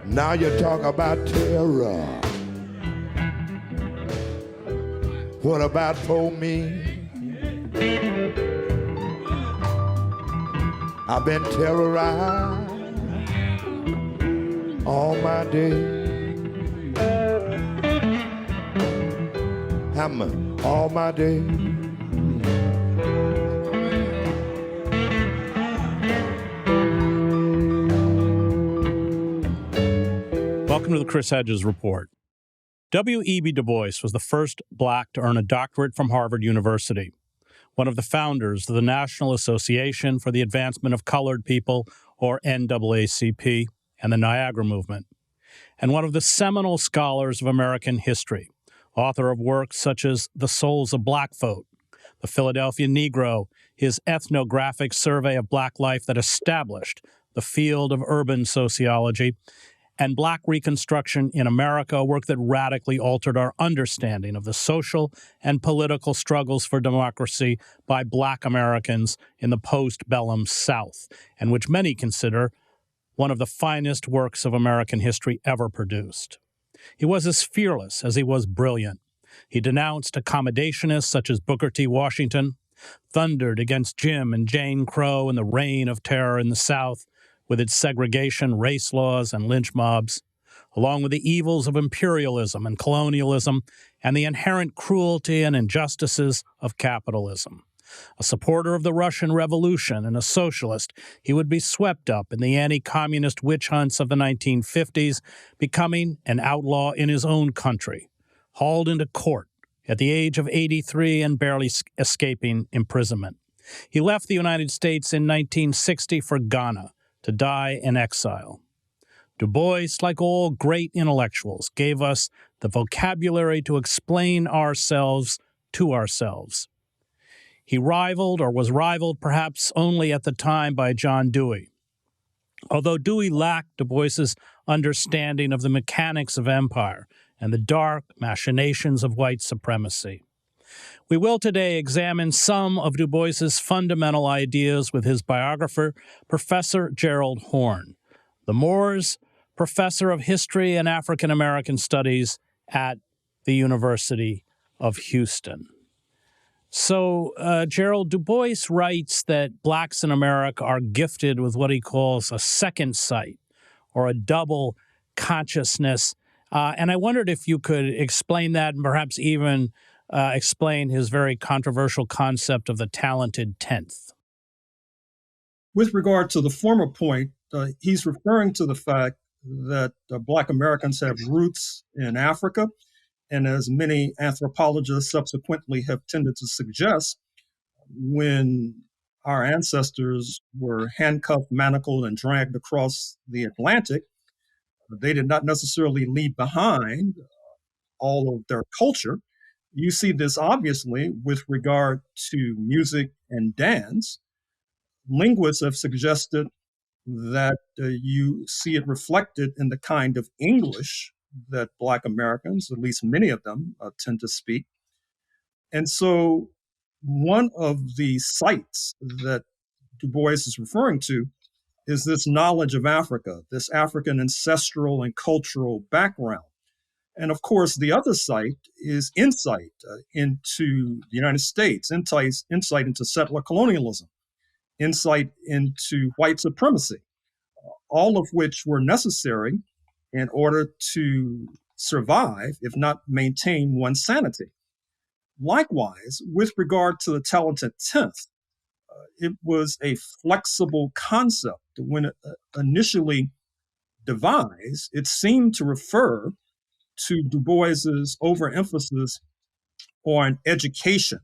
Now you talk about terror. What about for me? I've been terrorized all my day. All my day. Welcome to the Chris Hedges Report. W.E.B. Du Bois was the first black to earn a doctorate from Harvard University, one of the founders of the National Association for the Advancement of Colored People, or NAACP, and the Niagara Movement, and one of the seminal scholars of American history, author of works such as The Souls of Black Folk, The Philadelphia Negro, his ethnographic survey of black life that established the field of urban sociology, and Black Reconstruction in America, a work that radically altered our understanding of the social and political struggles for democracy by Black Americans in the post-bellum South, and which many consider one of the finest works of American history ever produced. He was as fearless as he was brilliant. He denounced accommodationists such as Booker T. Washington, thundered against Jim and Jane Crow and the reign of terror in the South, with its segregation, race laws, and lynch mobs, along with the evils of imperialism and colonialism and the inherent cruelty and injustices of capitalism. A supporter of the Russian Revolution and a socialist, he would be swept up in the anti-communist witch hunts of the 1950s, becoming an outlaw in his own country, hauled into court at the age of 83 and barely escaping imprisonment. He left the United States in 1960 for Ghana, to die in exile. Du Bois, like all great intellectuals, gave us the vocabulary to explain ourselves to ourselves. He rivaled, or was rivaled perhaps only at the time, by John Dewey. Although Dewey lacked Du Bois's understanding of the mechanics of empire and the dark machinations of white supremacy. We will today examine some of Du Bois's fundamental ideas with his biographer, Professor Gerald Horne, the Moores Professor of History and African American Studies at the University of Houston. So, Gerald, Du Bois writes that blacks in America are gifted with what he calls a second sight, or a double consciousness. And I wondered if you could explain that and perhaps even explain his very controversial concept of the talented tenth. With regard to the former point, he's referring to the fact that Black Americans have roots in Africa, and as many anthropologists subsequently have tended to suggest, when our ancestors were handcuffed, manacled, and dragged across the Atlantic, they did not necessarily leave behind all of their culture. You see this obviously with regard to music and dance. Linguists have suggested that you see it reflected in the kind of English that Black Americans, at least many of them, tend to speak. And so one of the sites that Du Bois is referring to is this knowledge of Africa, this African ancestral and cultural background. And of course, the other side is insight into the United States, insight into settler colonialism, insight into white supremacy, all of which were necessary in order to survive, if not maintain one's sanity. Likewise, with regard to the talented tenth, it was a flexible concept. When initially devised, it seemed to refer to Du Bois's overemphasis on education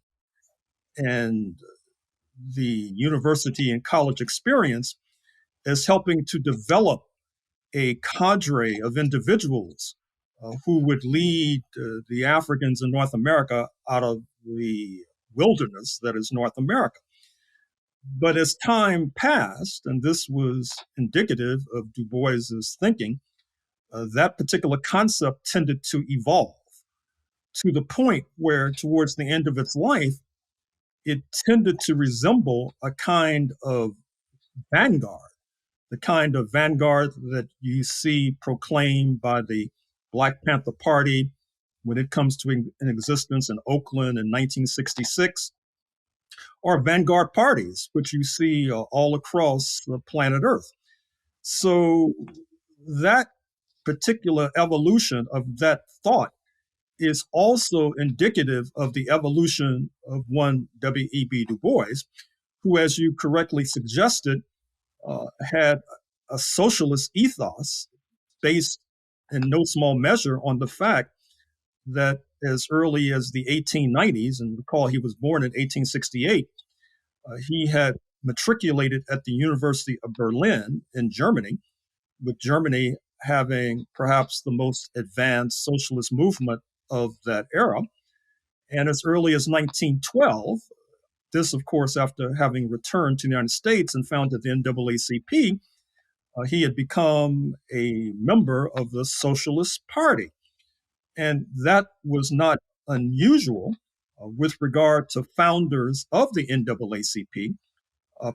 and the university and college experience as helping to develop a cadre of individuals who would lead the Africans in North America out of the wilderness that is North America. But as time passed, and this was indicative of Du Bois's thinking, that particular concept tended to evolve to the point where, towards the end of its life, it tended to resemble a kind of vanguard the kind of vanguard that you see proclaimed by the Black Panther Party when it comes to an existence in Oakland in 1966, or vanguard parties, which you see all across the planet Earth. So that particular evolution of that thought is also indicative of the evolution of one W.E.B. Du Bois, who, as you correctly suggested, had a socialist ethos based in no small measure on the fact that as early as the 1890s, and recall he was born in 1868, he had matriculated at the University of Berlin in Germany, with Germany having perhaps the most advanced socialist movement of that era. And as early as 1912, this, of course, after having returned to the United States and founded the NAACP, he had become a member of the Socialist Party. And that was not unusual with regard to founders of the NAACP,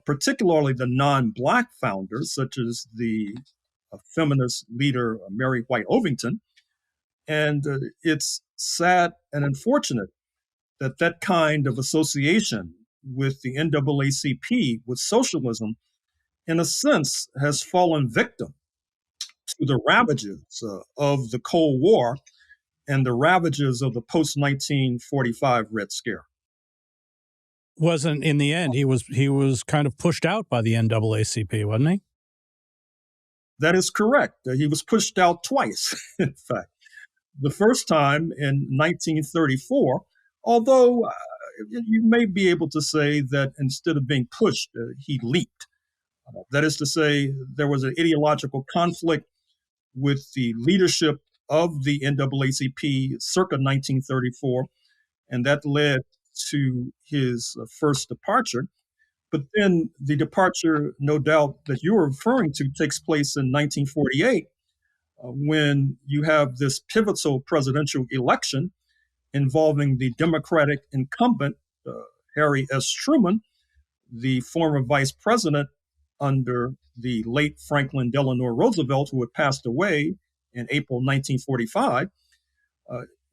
particularly the non-Black founders, such as the feminist leader Mary White Ovington. And it's sad and unfortunate that that kind of association with the NAACP, with socialism, in a sense, has fallen victim to the ravages of the Cold War and the ravages of the post-1945 Red Scare. Wasn't in the end, he was kind of pushed out by the NAACP, wasn't he? That is correct. He was pushed out twice, in fact. The first time in 1934, although you may be able to say that instead of being pushed, he leaped. That is to say, there was an ideological conflict with the leadership of the NAACP circa 1934, and that led to his first departure. But then the departure, no doubt, that you were referring to takes place in 1948, when you have this pivotal presidential election involving the Democratic incumbent, Harry S. Truman, the former vice president under the late Franklin Delano Roosevelt, who had passed away in April 1945.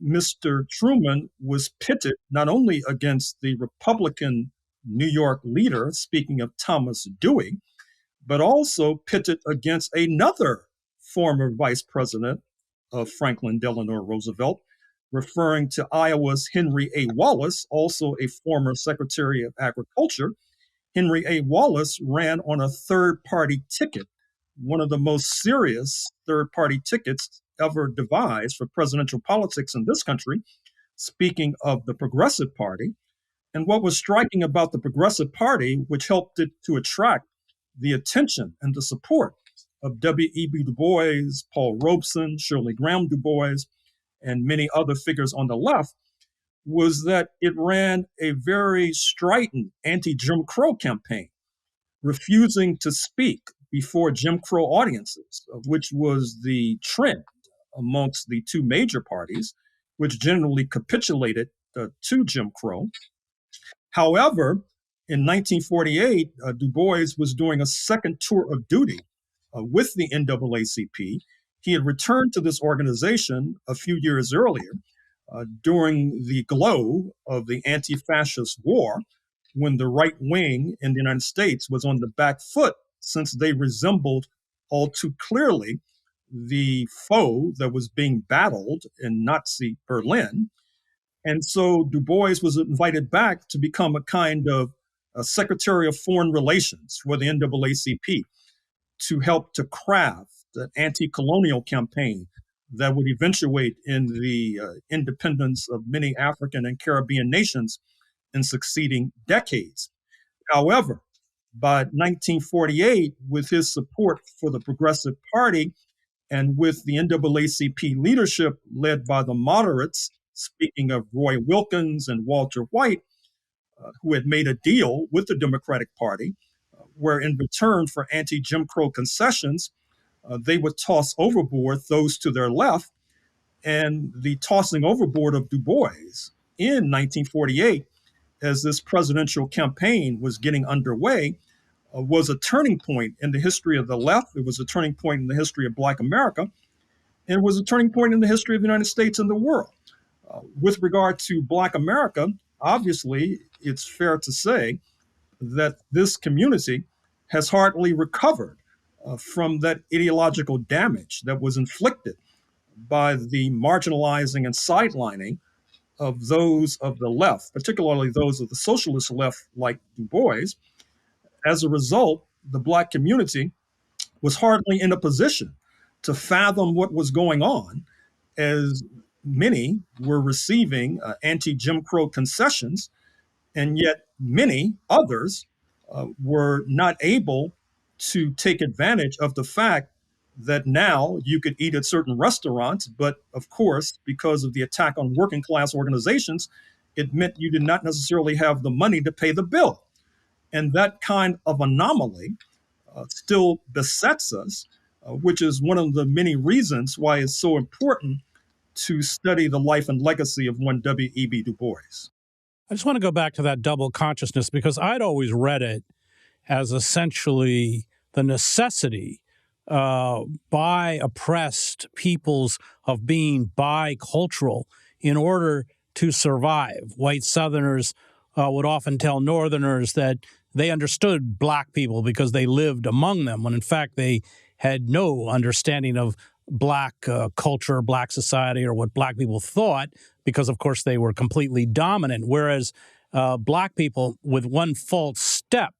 Mr. Truman was pitted not only against the Republican New York leader, speaking of Thomas Dewey, but also pitted against another former vice president of Franklin Delano Roosevelt, referring to Iowa's Henry A. Wallace, also a former Secretary of Agriculture. Henry A. Wallace ran on a third-party ticket, one of the most serious third-party tickets ever devised for presidential politics in this country, speaking of the Progressive Party. And what was striking about the Progressive Party, which helped it to attract the attention and the support of W.E.B. Du Bois, Paul Robeson, Shirley Graham Du Bois, and many other figures on the left, was that it ran a very strident anti-Jim Crow campaign, refusing to speak before Jim Crow audiences, which was the trend amongst the two major parties, which generally capitulated to Jim Crow. However, in 1948, Du Bois was doing a second tour of duty with the NAACP. He had returned to this organization a few years earlier during the glow of the anti-fascist war, when the right wing in the United States was on the back foot, since they resembled all too clearly the foe that was being battled in Nazi Berlin. And so Du Bois was invited back to become a kind of a Secretary of Foreign Relations for the NAACP, to help to craft an anti-colonial campaign that would eventuate in the independence of many African and Caribbean nations in succeeding decades. However, by 1948, with his support for the Progressive Party and with the NAACP leadership led by the moderates, speaking of Roy Wilkins and Walter White, who had made a deal with the Democratic Party, where in return for anti-Jim Crow concessions, they would toss overboard those to their left. And the tossing overboard of Du Bois in 1948, as this presidential campaign was getting underway, was a turning point in the history of the left. It was a turning point in the history of Black America, and it was a turning point in the history of the United States and the world. With regard to Black America, obviously, it's fair to say that this community has hardly recovered from that ideological damage that was inflicted by the marginalizing and sidelining of those of the left, particularly those of the socialist left like Du Bois. As a result, the Black community was hardly in a position to fathom what was going on, as many were receiving anti-Jim Crow concessions, and yet many others were not able to take advantage of the fact that now you could eat at certain restaurants, but of course, because of the attack on working class organizations, it meant you did not necessarily have the money to pay the bill. And that kind of anomaly still besets us, which is one of the many reasons why it's so important to study the life and legacy of one W.E.B. Du Bois. I just want to go back to that double consciousness because I'd always read it as essentially the necessity by oppressed peoples of being bicultural in order to survive. White Southerners would often tell Northerners that they understood Black people because they lived among them, when in fact they had no understanding of Black culture, Black society, or what Black people thought, because, of course, they were completely dominant. Whereas Black people, with one false step,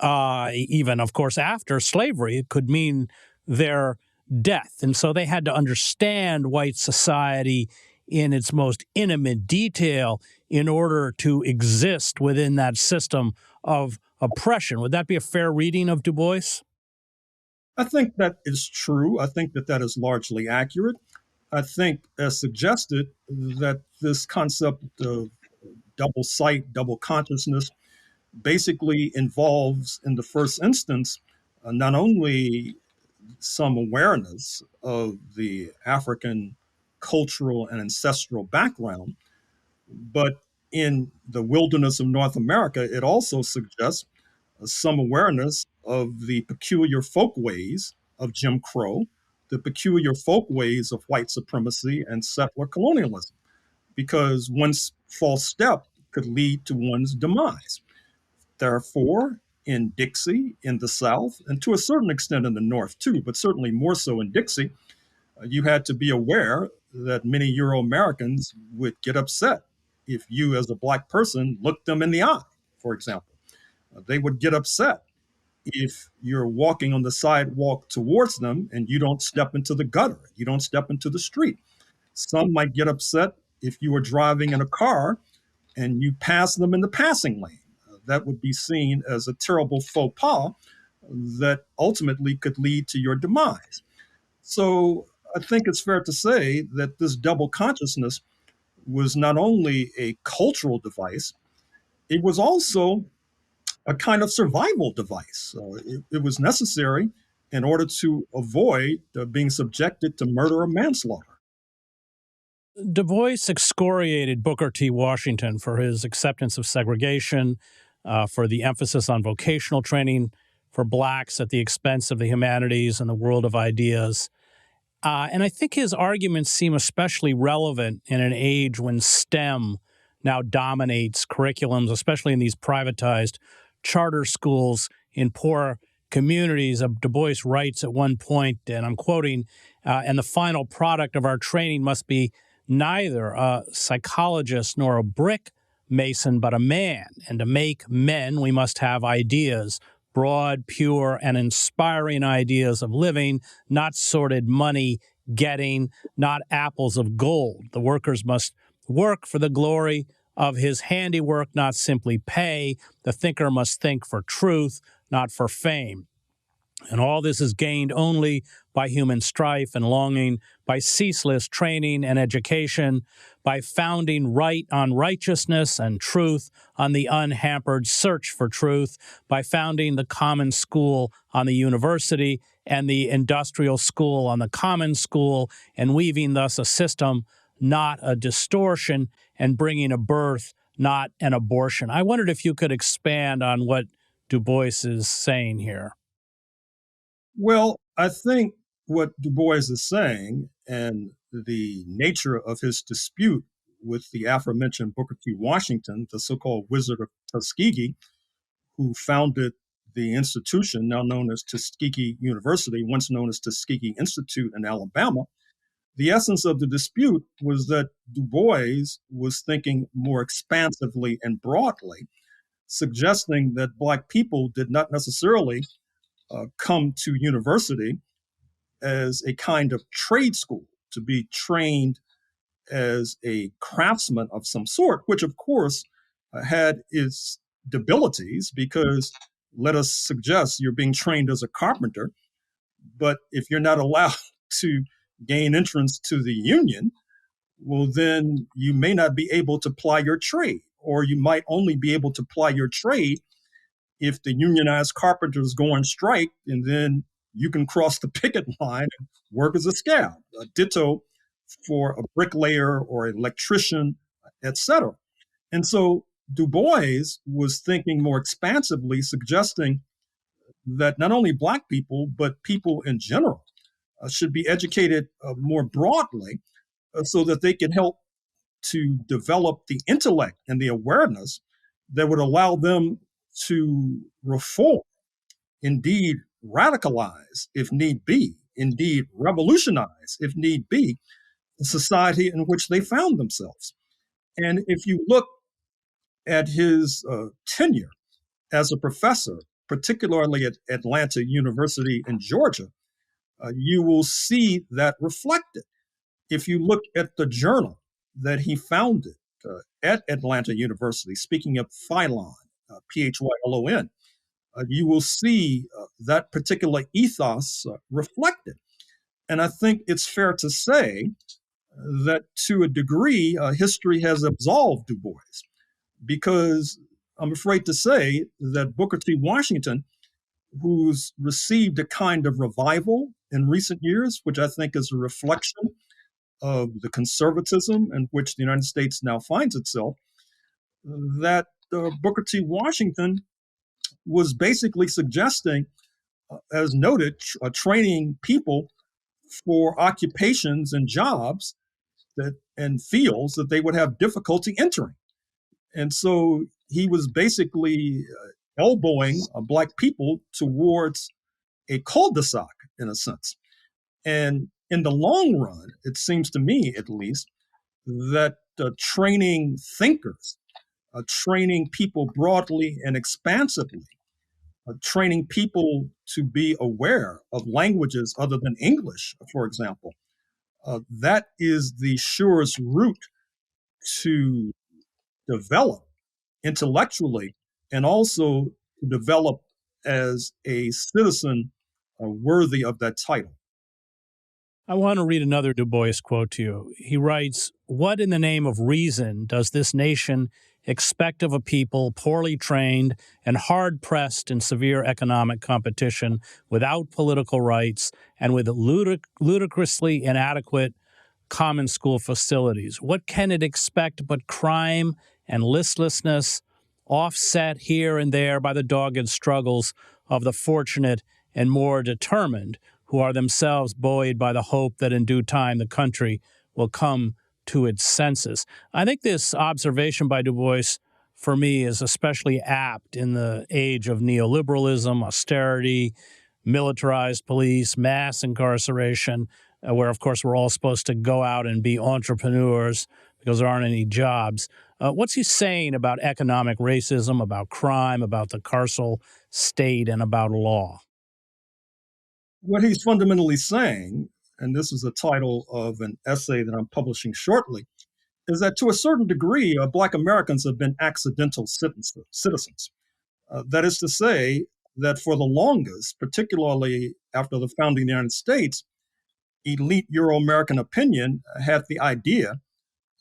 even, of course, after slavery, it could mean their death. And so they had to understand white society in its most intimate detail in order to exist within that system of oppression. Would that be a fair reading of Du Bois? I think that is true. I think that that is largely accurate. I think, as suggested, that this concept of double sight, double consciousness, basically involves, in the first instance, not only some awareness of the African cultural and ancestral background, but in the wilderness of North America, it also suggests some awareness of the peculiar folkways of Jim Crow, the peculiar folkways of white supremacy and settler colonialism, because one's false step could lead to one's demise. Therefore, in Dixie, in the South, and to a certain extent in the North too, but certainly more so in Dixie, you had to be aware that many Euro Americans would get upset if you, as a Black person, looked them in the eye, for example. They would get upset if you're walking on the sidewalk towards them and you don't step into the gutter, you don't step into the street. Some might get upset if you were driving in a car and you pass them in the passing lane. That would be seen as a terrible faux pas that ultimately could lead to your demise. So I think it's fair to say that this double consciousness was not only a cultural device, it was also a kind of survival device. It was necessary in order to avoid being subjected to murder or manslaughter. Du Bois excoriated Booker T. Washington for his acceptance of segregation, for the emphasis on vocational training for Blacks at the expense of the humanities and the world of ideas. And I think his arguments seem especially relevant in an age when STEM now dominates curriculums, especially in these privatized charter schools in poor communities. Du Bois writes at one point, and I'm quoting, and the final product of our training must be neither a psychologist nor a brick mason, but a man. And to make men, we must have ideas, broad, pure, and inspiring ideas of living, not sordid money getting, not apples of gold. The workers must work for the glory of his handiwork, not simply pay. The thinker must think for truth, not for fame. And all this is gained only by human strife and longing, by ceaseless training and education, by founding right on righteousness and truth on the unhampered search for truth, by founding the common school on the university and the industrial school on the common school, and weaving thus a system, not a distortion, and bringing a birth, not an abortion. I wondered if you could expand on what Du Bois is saying here? Well, I think what Du Bois is saying and the nature of his dispute with the aforementioned Booker T. Washington, the so-called Wizard of Tuskegee, who founded the institution now known as Tuskegee University, once known as Tuskegee Institute in Alabama. The essence of the dispute was that Du Bois was thinking more expansively and broadly, suggesting that Black people did not necessarily come to university as a kind of trade school to be trained as a craftsman of some sort, which of course had its debilities because let us suggest you're being trained as a carpenter, but if you're not allowed to gain entrance to the union, well, then you may not be able to ply your trade, or you might only be able to ply your trade if the unionized carpenters go on strike, and then you can cross the picket line and work as a scab. Ditto for a bricklayer or electrician, etc. And so Du Bois was thinking more expansively, suggesting that not only Black people, but people in general should be educated more broadly so that they can help to develop the intellect and the awareness that would allow them to reform, indeed radicalize if need be, indeed revolutionize if need be, the society in which they found themselves. And if you look at his tenure as a professor, particularly at Atlanta University in Georgia, you will see that reflected. If you look at the journal that he founded at Atlanta University, speaking of Phylon, Phylon, you will see that particular ethos reflected. And I think it's fair to say that to a degree, history has absolved Du Bois, because I'm afraid to say that Booker T. Washington, who's received a kind of revival in recent years, which I think is a reflection of the conservatism in which the United States now finds itself, that Booker T. Washington was basically suggesting, as noted, training people for occupations and jobs that and fields that they would have difficulty entering. And so he was basically elbowing Black people towards a cul-de-sac, in a sense. And in the long run, it seems to me, at least, that training thinkers, training people broadly and expansively, training people to be aware of languages other than English, for example, that is the surest route to develop intellectually and also to develop as a citizen worthy of that title. I want to read another Du Bois quote to you. He writes, "What in the name of reason does this nation expect of a people poorly trained and hard-pressed in severe economic competition without political rights and with ludicrously inadequate common school facilities? What can it expect but crime and listlessness, offset here and there by the dogged struggles of the fortunate and more determined, who are themselves buoyed by the hope that in due time the country will come to its senses?" I think this observation by Du Bois, for me, is especially apt in the age of neoliberalism, austerity, militarized police, mass incarceration, where, of course, we're all supposed to go out and be entrepreneurs because there aren't any jobs. What's he saying about economic racism, about crime, about the carceral state, and about law? What he's fundamentally saying, and this is the title of an essay that I'm publishing shortly, is that to a certain degree, Black Americans have been accidental citizens. That is to say, that for the longest, particularly after the founding of the United States, elite Euro-American opinion had the idea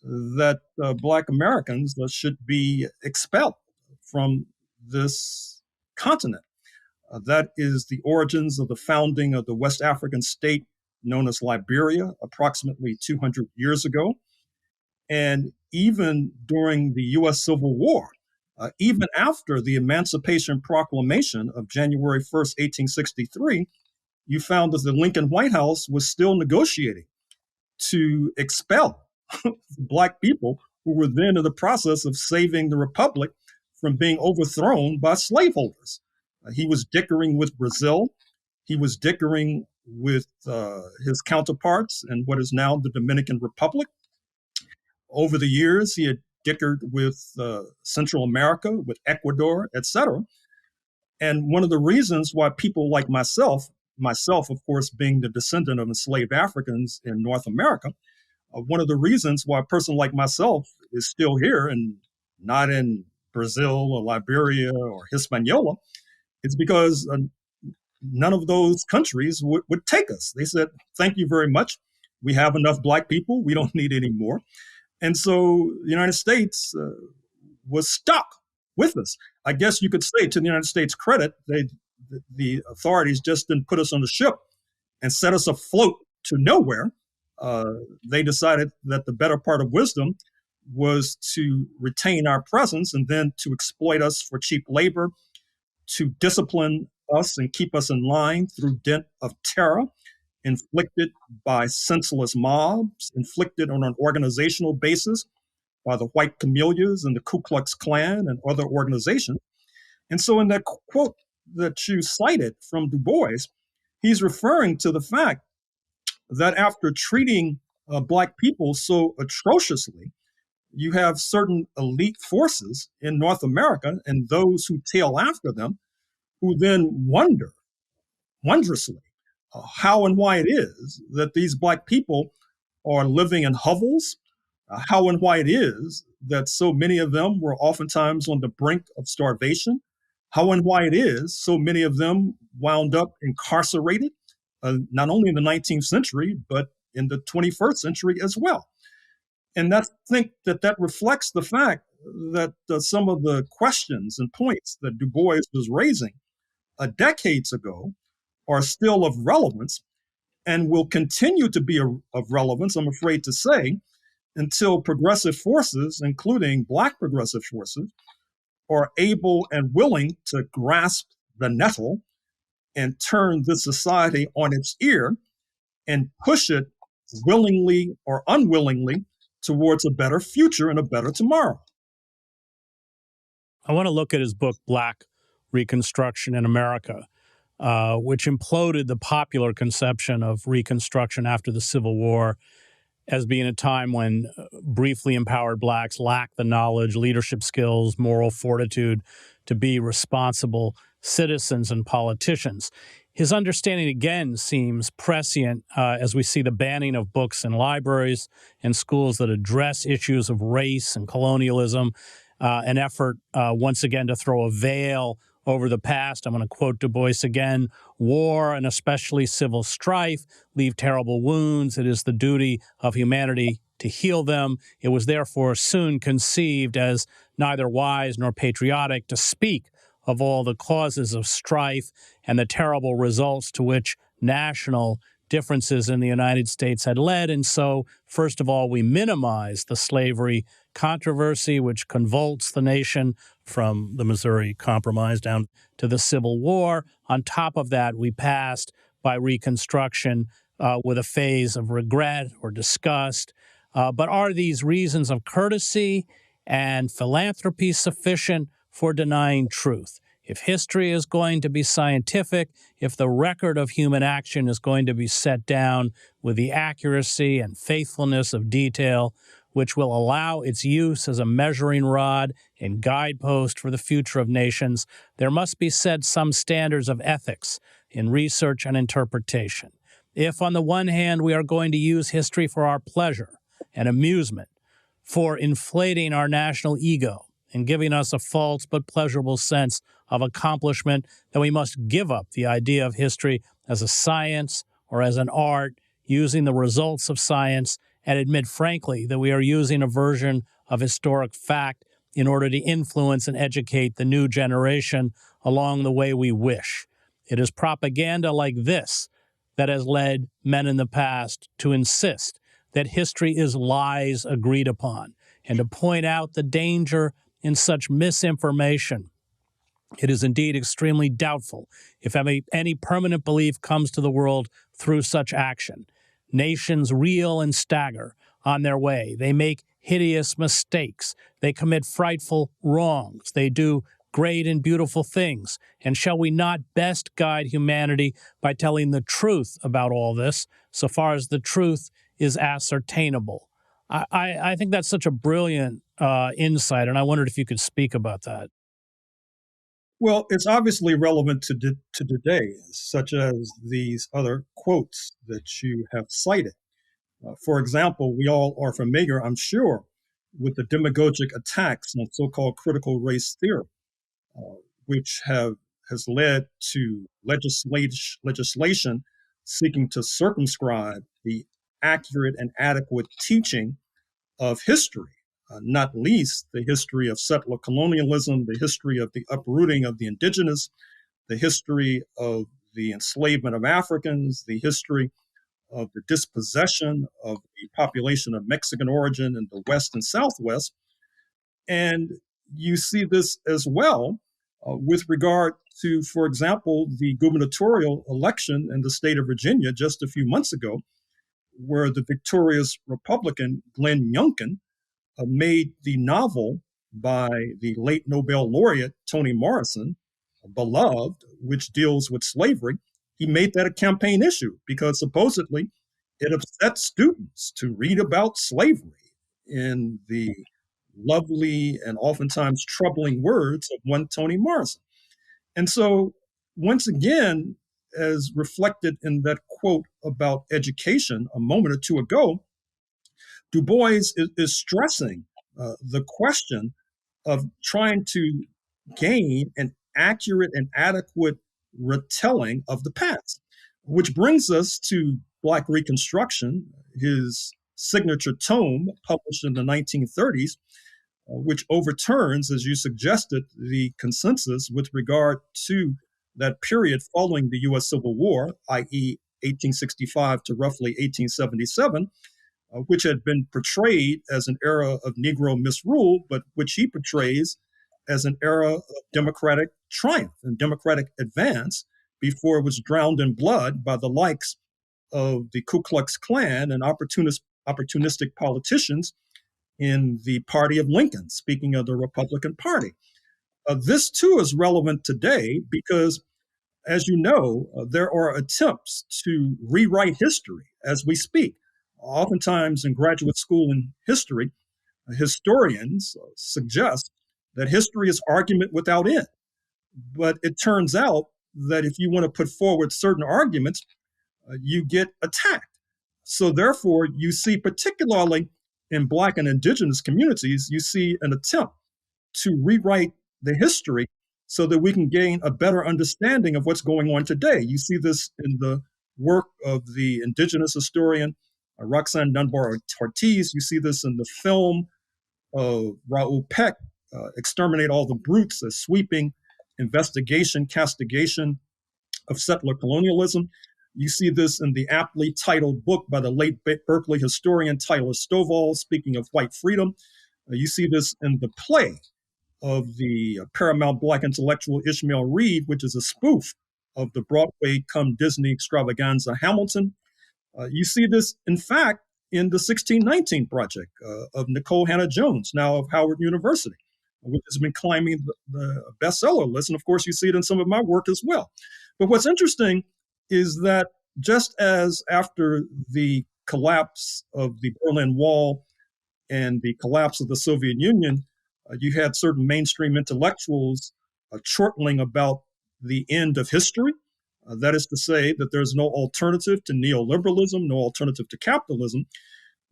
that Black Americans should be expelled from this continent. That is the origins of the founding of the West African state known as Liberia, approximately 200 years ago. And even during the US Civil War, Even after the Emancipation Proclamation of January 1st, 1863, you found that the Lincoln White House was still negotiating to expel Black people who were then in the process of saving the Republic from being overthrown by slaveholders. He was dickering with Brazil. He was dickering with his counterparts in what is now the Dominican Republic. Over the years, he had dickered with Central America, with Ecuador, etc. And one of the reasons why people like myself, of course, being the descendant of enslaved Africans in North America, one of the reasons why a person like myself is still here and not in Brazil or Liberia or Hispaniola is because none of those countries would take us. They said, thank you very much. We have enough Black people. We don't need any more. And so the United States was stuck with us. I guess you could say, to the United States' credit, the authorities just didn't put us on the ship and set us afloat to nowhere. They decided that the better part of wisdom was to retain our presence and then to exploit us for cheap labor, to discipline us and keep us in line through dint of terror inflicted by senseless mobs, inflicted on an organizational basis by the White Camellias and the Ku Klux Klan and other organizations. And so in that quote that you cited from Du Bois, he's referring to the fact that after treating Black people so atrociously, you have certain elite forces in North America and those who tail after them who then wonder wondrously how and why it is that these Black people are living in hovels, how and why it is that so many of them were oftentimes on the brink of starvation, how and why it is so many of them wound up incarcerated, not only in the 19th century, but in the 21st century as well. And I think that reflects the fact that some of the questions and points that Du Bois was raising decades ago are still of relevance and will continue to be of relevance, I'm afraid to say, until progressive forces, including Black progressive forces, are able and willing to grasp the nettle and turn this society on its ear and push it willingly or unwillingly towards a better future and a better tomorrow. I want to look at his book, Black Reconstruction in America, which imploded the popular conception of Reconstruction after the Civil War as being a time when briefly empowered Blacks lacked the knowledge, leadership skills, moral fortitude to be responsible citizens and politicians. His understanding, again, seems prescient as we see the banning of books in libraries and schools that address issues of race and colonialism, an effort, once again, to throw a veil over the past. I'm going to quote Du Bois again. War, and especially civil strife, leave terrible wounds. It is the duty of humanity to heal them. It was therefore soon conceived as neither wise nor patriotic to speak of all the causes of strife and the terrible results to which national differences in the United States had led. And so, first of all, we minimize the slavery controversy, which convulsed the nation from the Missouri Compromise down to the Civil War. On top of that, we passed by Reconstruction with a phase of regret or disgust. But are these reasons of courtesy and philanthropy sufficient for denying truth? If history is going to be scientific, if the record of human action is going to be set down with the accuracy and faithfulness of detail, which will allow its use as a measuring rod and guidepost for the future of nations, there must be set some standards of ethics in research and interpretation. If, on the one hand, we are going to use history for our pleasure and amusement, for inflating our national ego and giving us a false but pleasurable sense of accomplishment, then we must give up the idea of history as a science or as an art, using the results of science, and admit frankly that we are using a version of historic fact in order to influence and educate the new generation along the way we wish. It is propaganda like this that has led men in the past to insist that history is lies agreed upon and to point out the danger in such misinformation. It is indeed extremely doubtful if any permanent belief comes to the world through such action. Nations reel and stagger on their way. They make hideous mistakes. They commit frightful wrongs. They do great and beautiful things. And shall we not best guide humanity by telling the truth about all this, so far as the truth is ascertainable? I think that's such a brilliant insight, and I wondered if you could speak about that. Well, it's obviously relevant to today, such as these other quotes that you have cited. For example, we all are familiar, I'm sure, with the demagogic attacks on so-called critical race theory, which has led to legislation seeking to circumscribe the accurate and adequate teaching of history, not least the history of settler colonialism, the history of the uprooting of the indigenous, the history of the enslavement of Africans, the history of the dispossession of the population of Mexican origin in the West and Southwest. And you see this as well with regard to, for example, the gubernatorial election in the state of Virginia just a few months ago, where the victorious Republican Glenn Youngkin made the novel by the late Nobel laureate Toni Morrison, Beloved, which deals with slavery. He made that a campaign issue because supposedly it upset students to read about slavery in the lovely and oftentimes troubling words of one Toni Morrison. And so, once again, as reflected in that quote about education a moment or two ago, Du Bois is stressing the question of trying to gain an accurate and adequate retelling of the past, which brings us to Black Reconstruction, his signature tome published in the 1930s, which overturns, as you suggested, the consensus with regard to that period following the U.S. Civil War, i.e., 1865 to roughly 1877, which had been portrayed as an era of Negro misrule, but which he portrays as an era of democratic triumph and democratic advance before it was drowned in blood by the likes of the Ku Klux Klan and opportunistic politicians in the party of Lincoln, speaking of the Republican Party. This too is relevant today because, as you know, there are attempts to rewrite history as we speak. Oftentimes in graduate school in history, historians suggest that history is argument without end. But it turns out that if you want to put forward certain arguments, you get attacked. So therefore, you see, particularly in Black and Indigenous communities, you see an attempt to rewrite the history so that we can gain a better understanding of what's going on today. You see this in the work of the Indigenous historian Roxanne Dunbar Ortiz. You see this in the film of Raoul Peck, Exterminate All the Brutes, a sweeping investigation, castigation of settler colonialism. You see this in the aptly titled book by the late Berkeley historian Tyler Stovall, speaking of white freedom. You see this in the play of the Paramount Black intellectual Ishmael Reed, which is a spoof of the Broadway come Disney extravaganza Hamilton. You see this, in fact, in the 1619 Project of Nicole Hannah-Jones, now of Howard University, which has been climbing the bestseller list. And of course, you see it in some of my work as well. But what's interesting is that just as after the collapse of the Berlin Wall and the collapse of the Soviet Union, you had certain mainstream intellectuals chortling about the end of history. That is to say that there's no alternative to neoliberalism, no alternative to capitalism.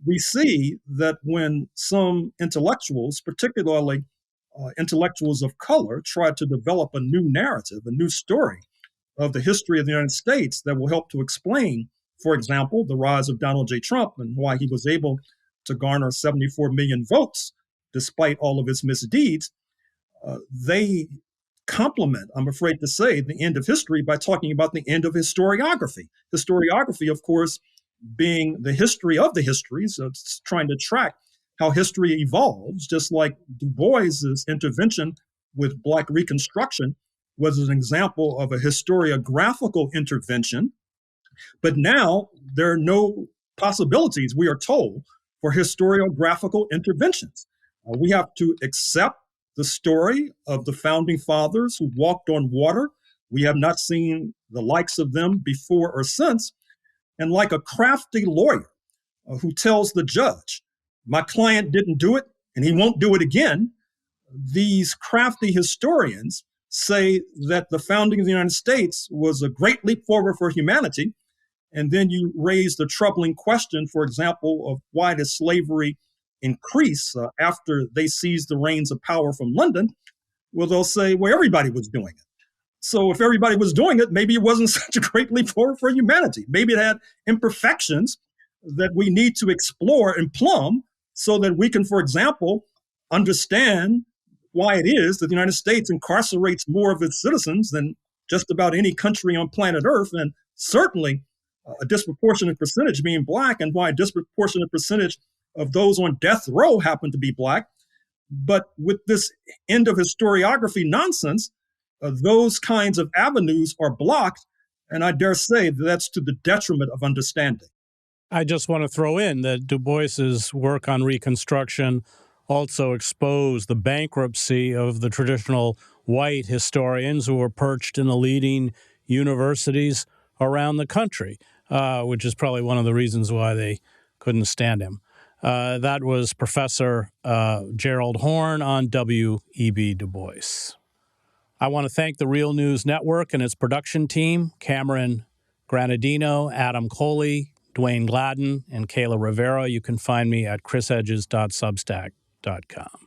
We see that when some intellectuals, particularly intellectuals of color, try to develop a new narrative, a new story of the history of the United States that will help to explain, for example, the rise of Donald J. Trump and why he was able to garner 74 million votes despite all of his misdeeds, they complement, I'm afraid to say, the end of history by talking about the end of historiography. Historiography, of course, being the history of the histories, so it's trying to track how history evolves, just like Du Bois's intervention with Black Reconstruction was an example of a historiographical intervention. But now there are no possibilities, we are told, for historiographical interventions. We have to accept the story of the founding fathers who walked on water. We have not seen the likes of them before or since. And like a crafty lawyer who tells the judge, my client didn't do it and he won't do it again, these crafty historians say that the founding of the United States was a great leap forward for humanity. And then you raise the troubling question, for example, of why did slavery increase after they seized the reins of power from London? Well, they'll say, well, everybody was doing it. So if everybody was doing it, maybe it wasn't such a great leap forward for humanity. Maybe it had imperfections that we need to explore and plumb so that we can, for example, understand why it is that the United States incarcerates more of its citizens than just about any country on planet Earth, and certainly a disproportionate percentage being Black, and why a disproportionate percentage of those on death row happen to be Black. But with this end of historiography nonsense, those kinds of avenues are blocked, and I dare say that's to the detriment of understanding. I just want to throw in that Du Bois's work on Reconstruction also exposed the bankruptcy of the traditional white historians who were perched in the leading universities around the country, which is probably one of the reasons why they couldn't stand him. That was Professor Gerald Horne on W.E.B. Du Bois. I want to thank the Real News Network and its production team, Cameron Granadino, Adam Coley, Dwayne Gladden, and Kayla Rivera. You can find me at chrishedges.substack.com.